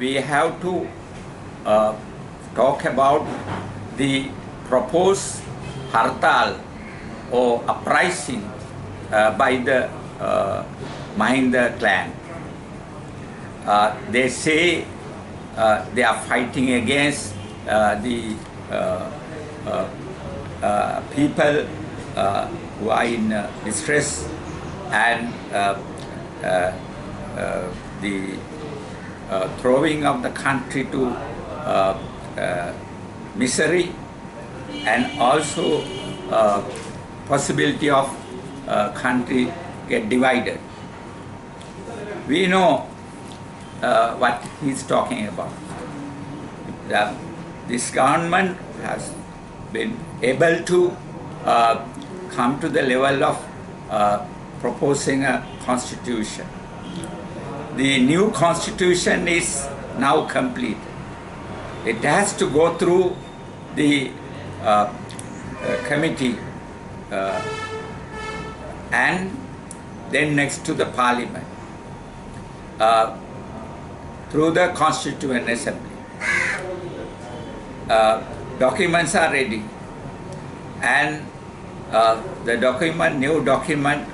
we have to talk about the proposed hartal or uprising by the Mahinda clan. They say they are fighting against the people who are in distress and the throwing of the country to misery, and also possibility of country get divided. We know what he's talking about. This government has been able to come to the level of proposing a constitution. The new constitution is now complete. It has to go through the committee and then next to the parliament through the Constituent Assembly. Documents are ready, and the new document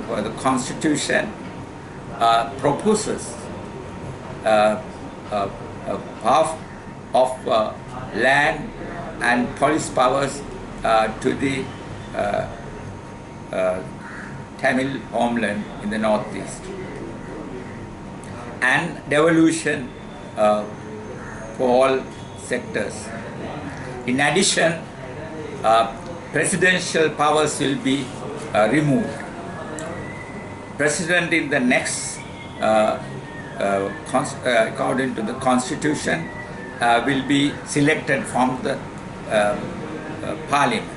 for the constitution proposes half of land and police powers to the Tamil homeland in the northeast, and devolution for all sectors. In addition, presidential powers will be removed. President in the next, according to the constitution, will be selected from the parliament.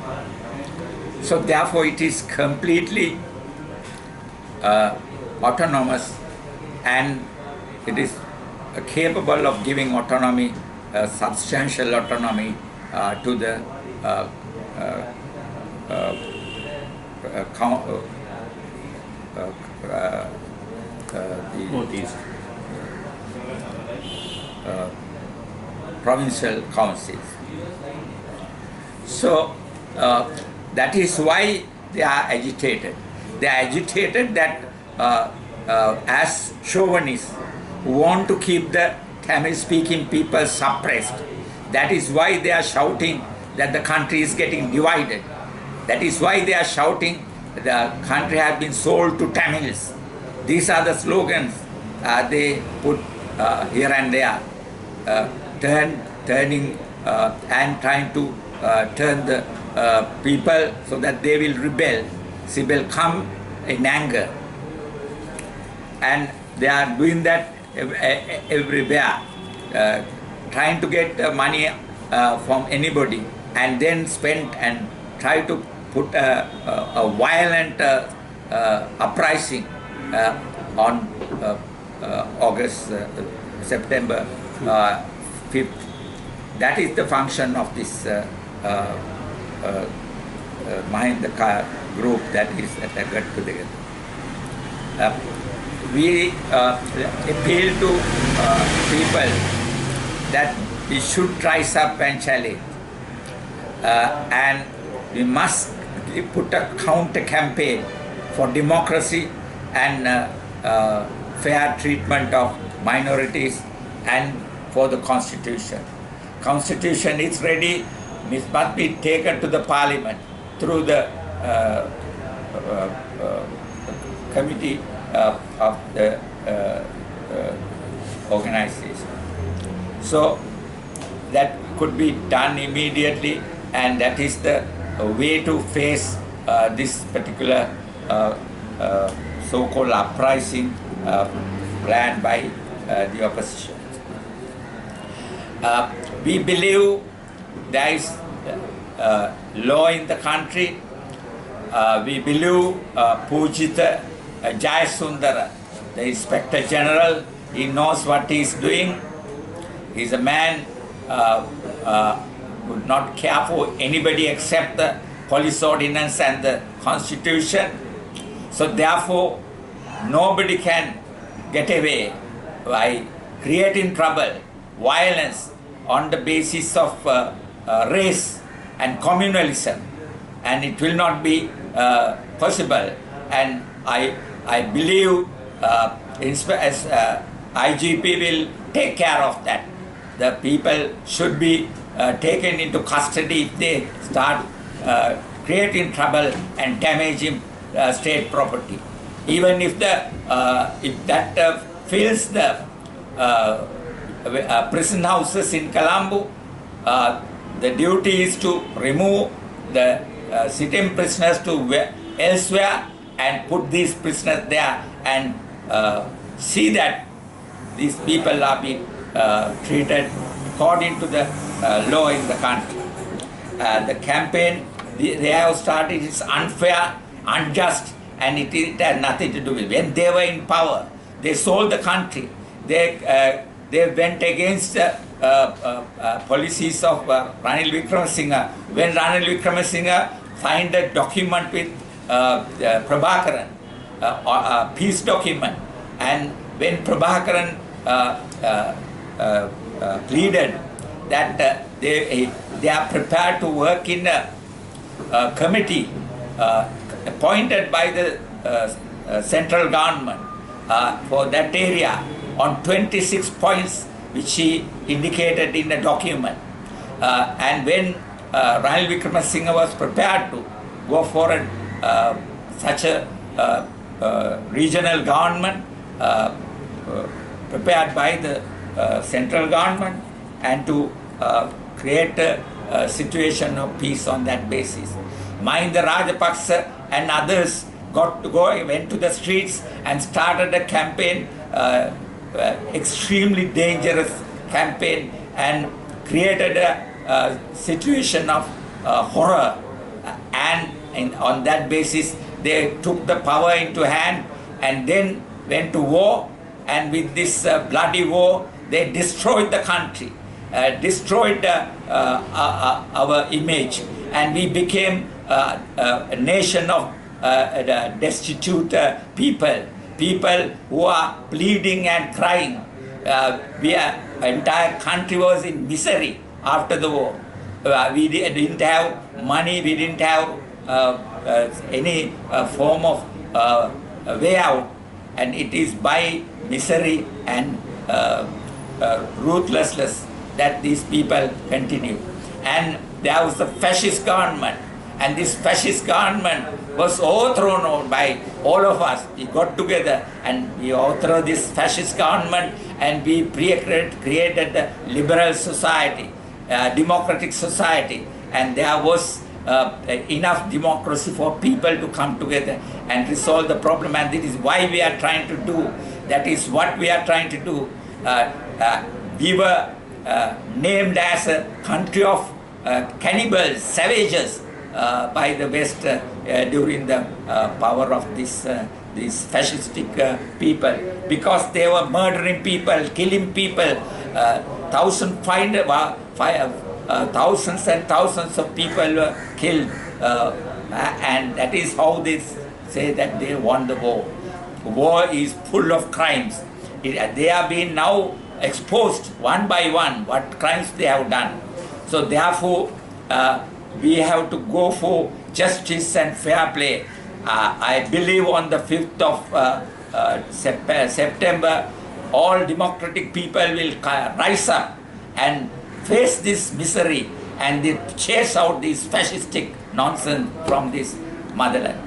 So therefore it is completely autonomous, and it is capable of giving autonomy, substantial autonomy to the provincial councils. So that is why they are agitated. They are agitated that as chauvinists who want to keep the Tamil-speaking people suppressed. That is why they are shouting that the country is getting divided. That is why they are shouting the country has been sold to Tamils. These are the slogans they put here and there, turning and trying to turn the people so that they will rebel. They will come in anger. And they are doing that everywhere, trying to get money from anybody and then spend and try to put a violent uprising on September 5th. That is the function of this Mahinda group that is at a get-together. We appeal to people that we should rise up and challenge, and we must put a counter campaign for democracy and fair treatment of minorities and for the constitution. Constitution is ready, it must be taken to the parliament through the committee of the organization. So that could be done immediately, and that is the way to face this particular so-called uprising planned by the opposition. We believe there is law in the country. We believe Pujita Jayasundara, the Inspector General, he knows what he is doing. He is a man who would not care for anybody except the police ordinance and the constitution. So therefore, nobody can get away by creating trouble, violence on the basis of race and communalism, and it will not be possible. And I believe as IGP will take care of that. The people should be taken into custody if they start creating trouble and damaging state property. Even if that fills the prison houses in Colombo, the duty is to remove the sitting prisoners to elsewhere and put these prisoners there and see that these people are being treated according to the law in the country. The campaign they have started is unfair, unjust, and it has nothing to do with it. When they were in power, they sold the country. They went against the policies of Ranil Wickramasinghe. When Ranil Wickramasinghe signed a document with Prabhakaran, a peace document, and when Prabhakaran pleaded that they are prepared to work in a committee appointed by the central government for that area on 26 points which he indicated in the document. And when Ranil Wickramasinghe was prepared to go for such a regional government prepared by the central government and to create a situation of peace on that basis. Mahinda Rajapaksa and others went to the streets and started a campaign, extremely dangerous campaign, and created a situation of horror. And on that basis, they took the power into hand and then went to war. And with this bloody war, they destroyed the country, destroyed our image, and we became a nation of destitute people who are bleeding and crying. Entire country was in misery after the war. We didn't have money, we didn't have any form of way out, and it is by misery and ruthlessness that these people continue. And there was the fascist government, and this fascist government was overthrown by all of us. We got together and we overthrew this fascist government, and we created a liberal society, democratic society, and there was enough democracy for people to come together and resolve the problem. And this is why we are trying to do. That is what we are trying to do. We were named as a country of cannibals, savages by the West during the power of these fascistic people, because they were murdering people, killing people. Thousands and thousands of people were killed, and that is how they say that they won the war. War is full of crimes. They are being now exposed one by one what crimes they have done. So therefore, we have to go for justice and fair play. I believe on the 5th of September, all democratic people will rise up and face this misery and they chase out this fascistic nonsense from this motherland.